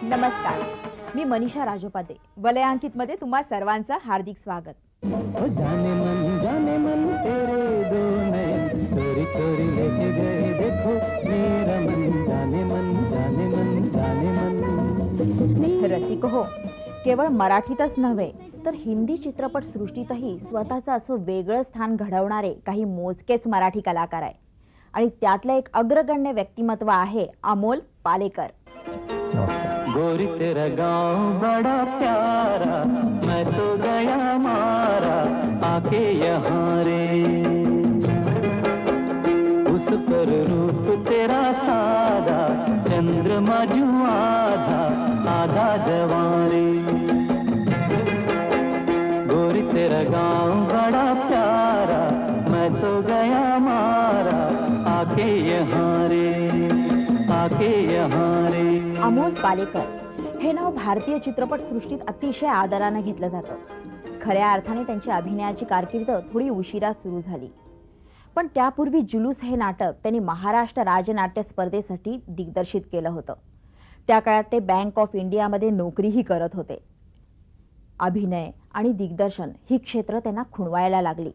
नमस्कार, मी मनीषा राजोपाते. वलयांकित मध्ये तुम्हा सर्वांचं हार्दिक स्वागत. जाने मन तेरे दो नयन चोरी चोरी लेके गए देखो मेरा मन जाने मन रसिक हो, केवळ मराठीतच नव्हे तर हिंदी चित्रपट सृष्टीतही स्वतःचं असं वेगळं स्थान घडवणारे काही मोजकेच मराठी कलाकार आहे आणि त्यातलं एक अग्रगण्य व्यक्तिमत्व आहे अमोल पालेकर. गोरी तेरा गांव बड़ा प्यारा मैं तो गया मारा आके यहाँ रे उस पर रूप तेरा सादा चंद्रमा जो आधा आधा जवां रे गोरी तेरा गांव बड़ा प्यारा मैं तो गया मारा आके यहाँ रे आके यहाँ रे. अमोल पालेकर हे नाव भारतीय चित्रपट सृष्टीत अतिशय आदराने घेतलं जातं. खऱ्या अर्थाने त्यांची अभिनयाची कारकीर्द थोडी उशिरा सुरू झाली, पण त्यापूर्वी जुलूस हे नाटक त्यांनी महाराष्ट्र राजनाट्य स्पर्धेसाठी दिग्दर्शित केलं होतं. त्या काळात ते बँक ऑफ इंडियामध्ये नोकरीही करत होते. अभिनय आणि दिग्दर्शन ही क्षेत्र त्यांना खुणवायला लागली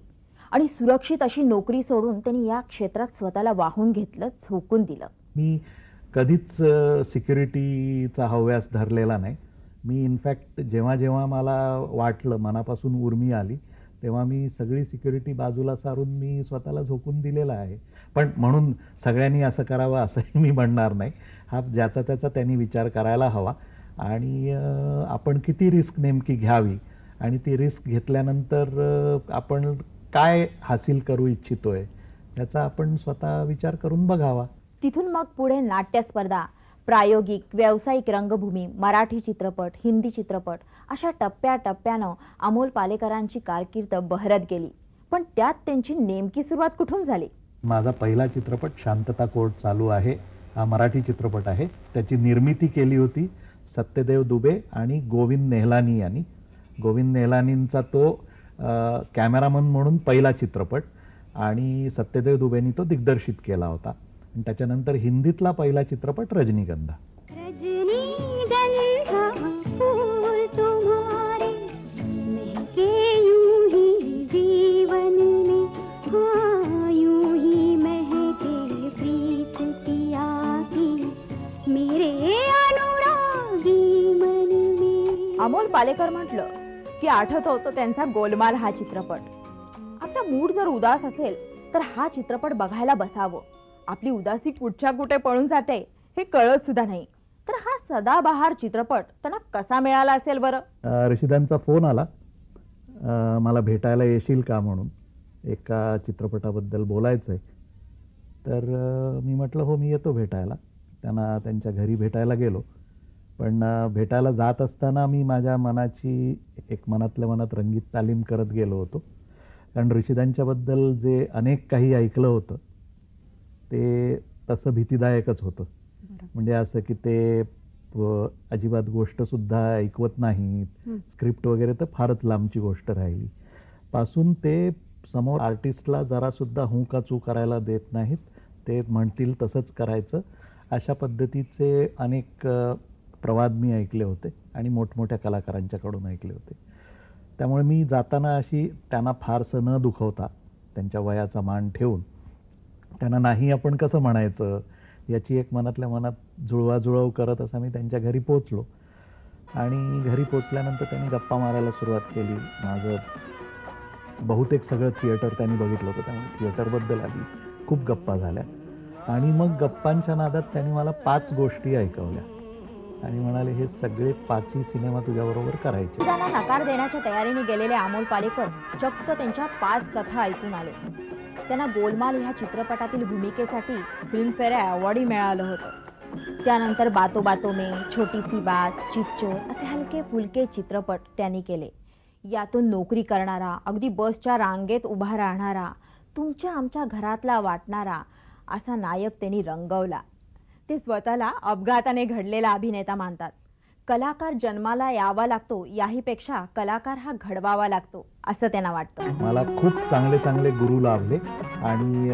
आणि सुरक्षित अशी नोकरी सोडून त्यांनी या क्षेत्रात स्वतःला वाहून घेतलं, झोकून दिलं. मी कधीच सिक्युरिटीचा हव्यास धरलेला नाही. मी इनफॅक्ट जेव्हा जेव्हा मला वाटलं मनापासून उर्मी आली तेव्हा मी सगळी सिक्युरिटी बाजूला सारून मी स्वतःला झोकून दिलेला आहे. पण म्हणून सगळ्यांनी असं करावं असंही मी म्हणणार नाही. हा ज्याचा त्याचा त्यांनी विचार करायला हवा आणि आपण किती रिस्क नेमकी घ्यावी आणि ती रिस्क घेतल्यानंतर आपण काय हासिल करू इच्छितोय याचा आपण स्वतः विचार करून बघावा. तिथून मग पुढे नाट्य स्पर्धा, प्रायोगिक, व्यावसायिक रंगभूमी, मराठी चित्रपट, हिंदी चित्रपट अशा टप्प्याटप्प्यानं अमोल पालेकरांची कारकीर्द बहरत गेली. पण त्यात त्यांची नेमकी सुरुवात कुठून झाली? माझा पहिला चित्रपट शांतता कोर्ट चालू आहे हा मराठी चित्रपट आहे. त्याची निर्मिती केली होती सत्यदेव दुबे आणि गोविंद नेहलानी यांनी. गोविंद नेहलानींचा तो कॅमेरामन म्हणून पहिला चित्रपट आणि सत्यदेव दुबेनी तो दिग्दर्शित केला होता. त्याच्यानंतर हिंदीतला पहिला चित्रपट रजनीगंधा. अमोल पालेकर म्हटलं की आठवत होतं त्यांचा गोलमाल हा चित्रपट. आपला मूड जर उदास असेल तर हा चित्रपट बघायला बसावं. आपली उदासी कुठच्या कुठे पळून जाते हे कळत सुद्धा नाही. तर हा सदाबहार चित्रपट त्यांना कसा मिळाला असेल बरं? रशिदांचा फोन आला, मला भेटायला येशील का म्हणून, एका चित्रपटाबद्दल बोलायचंय. तर मी म्हटलं हो मी येतो भेटायला. त्यांना त्यांच्या घरी भेटायला गेलो. पण भेटायला जात असताना मी माझ्या मनाची एक मनातल्या मनात रंगीत तालीम करत गेलो होतो. कारण रशिदांच्याबद्दल जे अनेक काही ऐकलं होतं ते तसं भीतीदायकच होतं. म्हणजे असं की ते अजिबात गोष्टसुद्धा ऐकवत नाहीत, स्क्रिप्ट वगैरे तर फारच लांबची गोष्ट राहिली. पासून ते समोर आर्टिस्टला जरासुद्धा हू का चू करायला देत नाहीत, ते म्हणतील तसंच करायचं, अशा पद्धतीचे अनेक प्रवाद मी ऐकले होते आणि मोठमोठ्या कलाकारांच्याकडून ऐकले होते. त्यामुळे मी जाताना अशी त्यांना फारसं न दुखवता त्यांच्या वयाचा मान ठेवून त्यांना नाही आपण कसं म्हणायचं याची एक मनातल्या मनात जुळवाजुळव करत असा मी त्यांच्या घरी पोचलो. आणि घरी पोचल्यानंतर त्यांनी गप्पा मारायला सुरुवात केली. माझं बहुतेक सगळं थिएटर त्यांनी बघितलं होतं, त्यामुळे थिएटरबद्दल आधी खूप गप्पा झाल्या. आणि मग गप्पांच्या नादात त्यांनी मला 5 गोष्टी ऐकवल्या आणि म्हणाले हे सगळे 5ही सिनेमा तुझ्याबरोबर करायचे. त्यांना नकार देण्याच्या तयारीने गेलेले अमोल पालेकर चक्क त्यांच्या 5 कथा ऐकून आले. त्यांना गोलमाल ह्या चित्रपटातील भूमिकेसाठी फिल्मफेअर अवॉर्डही मिळालं होतं. त्यानंतर बातो बातो में, छोटी सी बात, चिच्चोर असे हलके फुलके चित्रपट त्यांनी केले. यातून नोकरी करणारा, अगदी बसच्या रांगेत उभा राहणारा, तुमच्या आमच्या घरातला वाटणारा असा नायक त्यांनी रंगवला. ते स्वतःला अपघाताने घडलेला अभिनेता मानतात. कलाकार जन्माला यावा लागतो याहीपेक्षा कलाकार हा घडवावा लागतो असं त्यांना वाटतं. मला खूप चांगले चांगले गुरु लाभले आणि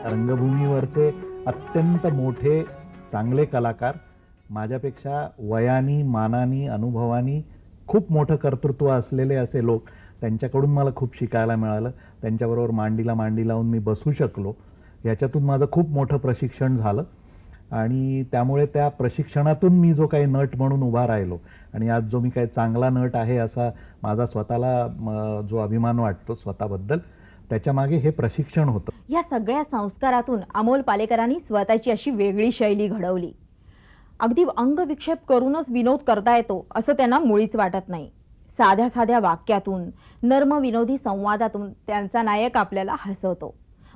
रंगभूमीवरचे अत्यंत मोठे चांगले कलाकार, माझ्यापेक्षा वयानी, मानानी, अनुभवानी खूप मोठं कर्तृत्व असलेले असे लोक, त्यांच्याकडून मला खूप शिकायला मिळालं. त्यांच्याबरोबर मांडीला मांडी लावून मी बसू शकलो. याच्यातून माझं खूप मोठं प्रशिक्षण झालं आणि त्यामुळे त्या प्रशिक्षणातून मी जो काही नट म्हणून उभा राहिलो आणि आज जो मी काही चांगला नट आहे असा माझा स्वतःला जो अभिमान वाटतो स्वतःबद्दल, त्याच्या मागे हे प्रशिक्षण होतं. या सगळ्या संस्कारातून अमोल पालेकरांनी स्वतःची अशी वेगळी शैली घडवली. अगदी अंगविक्षेप करूनच विनोद करता येतो असं त्यांना मुळीच वाटत नाही. साध्या साध्या वाक्यातून, नर्म विनोदी संवादातून त्यांचा नायक आपल्याला हसवतो.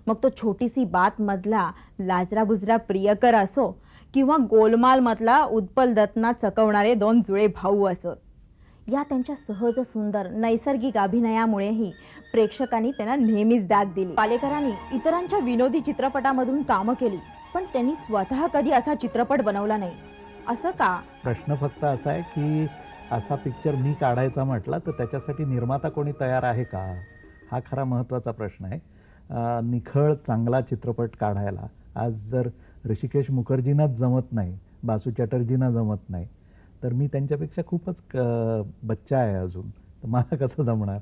मग तो छोटी सी बात मधला लाजरा बुजरा प्रियकर असो किंवा गोलमाल मधला उत्पल दत्तना चकवणारे दोन जुळे भाऊ असोत. या त्यांच्या सहज सुंदर नैसर्गिक अभिनयामुळेही प्रेक्षकांनी त्यांना नेहमीच दाद दिली. पालेकरांनी इतरांच्या विनोदी चित्रपटामधून कामं केली, पण त्यांनी स्वतः कधी असा चित्रपट बनवला नाही. असं का? प्रश्न फक्त असा आहे की असा पिक्चर मी काढायचा म्हटला तर त्याच्यासाठी निर्माता कोणी तयार आहे का, हा खरा महत्त्वाचा प्रश्न आहे. निखळ चांगला चित्रपट काढायला आज जर ऋषिकेश मुखर्जींनाच जमत नाही, बासू चॅटर्जींना जमत नाही, तर मी त्यांच्यापेक्षा खूपच बच्चा आहे अजून, तर मला कसं जमणार.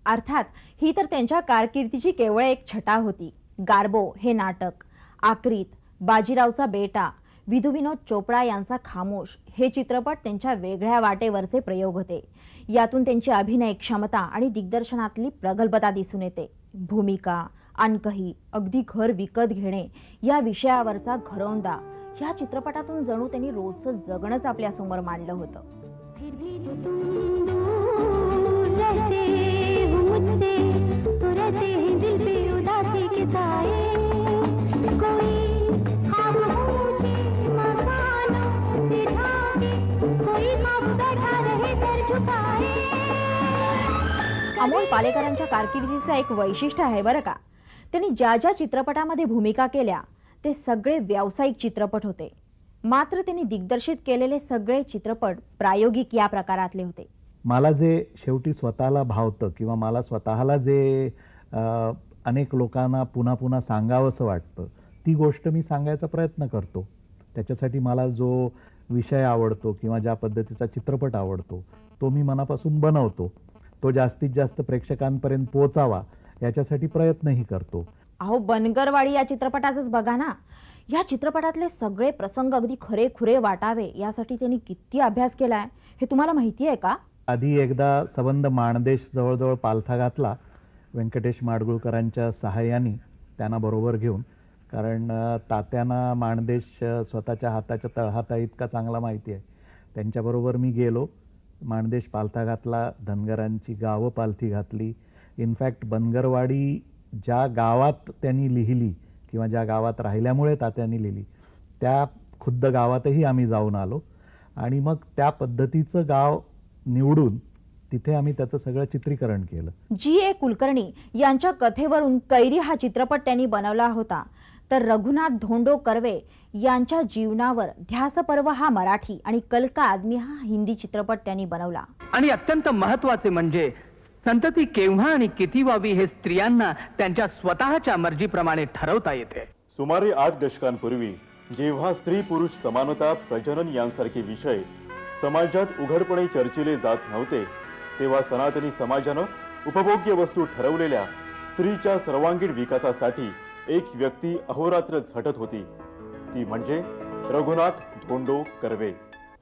अर्थात ही तर त्यांच्या कारकिर्दीची केवळ एक छटा होती. गार्बो हे नाटक, आक्रीत, बाजीरावचा बेटा, विधू विनोद चोपडा यांचा खामोश हे चित्रपट त्यांच्या वेगळ्या वाटेवरचे प्रयोग होते. यातून त्यांची अभिनय क्षमता आणि दिग्दर्शनातली प्रगल्भता दिसून येते. भूमिका, अनकही, अगदी घर विकत घेणे या विषयावरचा घरौंदा या चित्रपटातून जणू त्यांनी रोजचं जगणंच आपल्या समोर मांडलं होतं. अमोल पालेकरांच्या कारकिर्दीचं एक वैशिष्ट्य आहे बरं का. त्यांनी ज्या ज्या चित्रपटामध्ये भूमिका केल्या ते सगळे व्यावसायिक चित्रपट होते. मात्र त्यांनी दिग्दर्शित केलेले सगळे चित्रपट प्रायोगिक या प्रकारातले होते. मला जे शेवटी स्वतःला भावतं किंवा मला स्वतःला जे अनेक लोकांना पुन्हा पुन्हा सांगावंसं वाटतं ती गोष्ट मी सांगायचा प्रयत्न करतो. त्याच्यासाठी मला जो विषय आवडतो किंवा ज्या पद्धतीचा चित्रपट आवडतो तो मी मनापासून बनवतो. तो जास्तीत जास्त प्रेक्षकांपर्यंत पोहोचावा याच्यासाठी प्रयत्नही करतो. अहो, बनगरवाडी या चित्रपटाचंच बघा ना. या चित्रपटातले सगळे प्रसंग अगदी खरे खुरे वाटावे यासाठी त्यांनी किती अभ्यास केलाय हे तुम्हाला माहिती आहे का? आधी एकदा सबंध माणदेश जवळजवळ पालथा घातला व्यंकटेश माडगुळकरांच्या सहाय्याने, त्यांना बरोबर घेऊन. कारण तात्यांना माणदेश स्वतःच्या हाताच्या तळहाता इतका चांगला माहिती आहे. त्यांच्याबरोबर मी गेलो, माणदेश पालथा घातला, धनगरांची गावं पालथी घातली. इनफॅक्ट बनगरवाडी ज्या गावात त्यांनी लिहिली किंवा ज्या गावात राहिल्यामुळे तात्यांनी लिहिली त्या खुद्द गावातही आम्ही जाऊन आलो आणि मग त्या पद्धतीचं गाव निवडून तिथे आम्ही त्याचं सगळं चित्रीकरण केलं. G.A. कुलकर्णी यांच्या कथेवरून कैरी हा चित्रपट त्यांनी बनवला होता. तर रघुनाथ धोंडो कर्वे यांच्या जीवनावर ध्यास पर्व हा मराठी आणि कल का आदमी हा हिंदी चित्रपट त्यांनी बनवला. आणि अत्यंत महत्त्वाचे म्हणजे संतती केव्हा आणि किती व्हावी हे स्त्रियांना त्यांच्या स्वतःच्या मर्जीप्रमाणे ठरवता येते. सुमारे 8 दशकांपूर्वी जेव्हा स्त्री पुरुष समानता, प्रजनन यांसारखे विषय समाजात उघडपणे चर्चिले जात नव्हते, तेव्हा सनातनी समाजानं उपभोग्य वस्तू ठरवलेल्या स्त्रीच्या सर्वांगीण विकासासाठी एक व्यक्ती अहोरात्र झटत होती. ती म्हणजे रघुनाथ धोंडो कर्वे.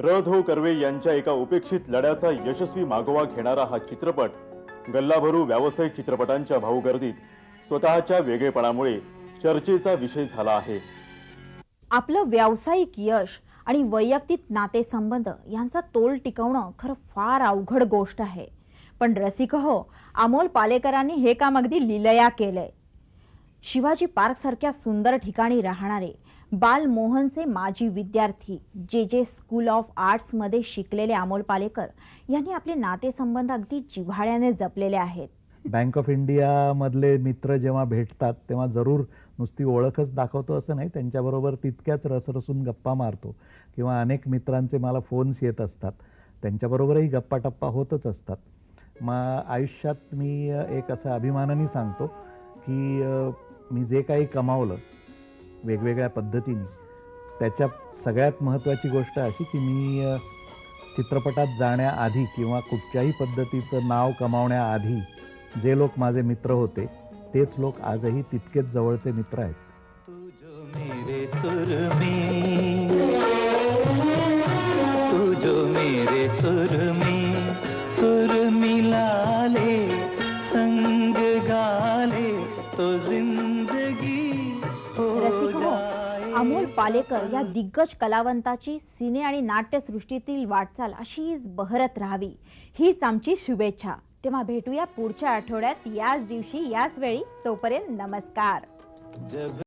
र.धो. कर्वे यांच्या एका उपेक्षित लढ्याचा यशस्वी मागोवा घेणारा हा चित्रपट गल्लाभरू व्यावसायिक चित्रपटांच्या भाऊगर्दीत स्वतःच्या वेगळेपणामुळे चर्चेचा विषय झाला आहे. आपलं व्यावसायिक यश आणि वैयक्तिक नातेसंबंध यांचा तोल टिकवणं खरं फार अवघड गोष्ट आहे. पण रसिक हो, अमोल पालेकरांनी हे काम अगदी लीलया केलंय. शिवाजी पार्क सारख्या सुंदर ठिकाणी राहणारे बालमोहनचे माजी विद्यार्थी जे स्कूल ऑफ आर्ट्स मध्ये शिकलेले अमोल पालेकर यांनी आपले नातेसंबंध अगदी जिव्हाळ्याने जपलेले आहेत. बँक ऑफ इंडिया मधले मित्र जेव्हा भेटतात तेव्हा जरूर नुसती ओळखच दाखवतो असं नाही, त्यांच्याबरोबर तितक्याच रसरसून गप्पा मारतो किंवा अनेक मित्रांचे मला फोन्स येत असतात, त्यांच्याबरोबरही गप्पा टप्पा होतच असतात. मग आयुष्यात मी एक असं अभिमानाने सांगतो की मी जे काही कमावलं वेगवेगळ्या पद्धतीने, त्याच्या सगळ्यात महत्त्वाची गोष्ट अशी की मी चित्रपटात जाण्याआधी किंवा कुठच्याही पद्धतीचं नाव कमावण्याआधी जे लोक माझे मित्र होते तेच लोक आजही तितकेच जवळचे मित्र आहेत. तू जो मेरे सुर में सुर मिला ले, संग गाले तो जिंदगी हो रसिक हो, जाए. अमोल पालेकर या दिग्गज कलावंताची सिने आणि नाट्यसृष्टीतील वाटचाल अशीच बहरत राहावी हीच आमची शुभेच्छा. तेव्हा भेटूया पुढच्या आठवड्यात याच दिवशी याच वेळी. तोपर्यंत नमस्कार. जब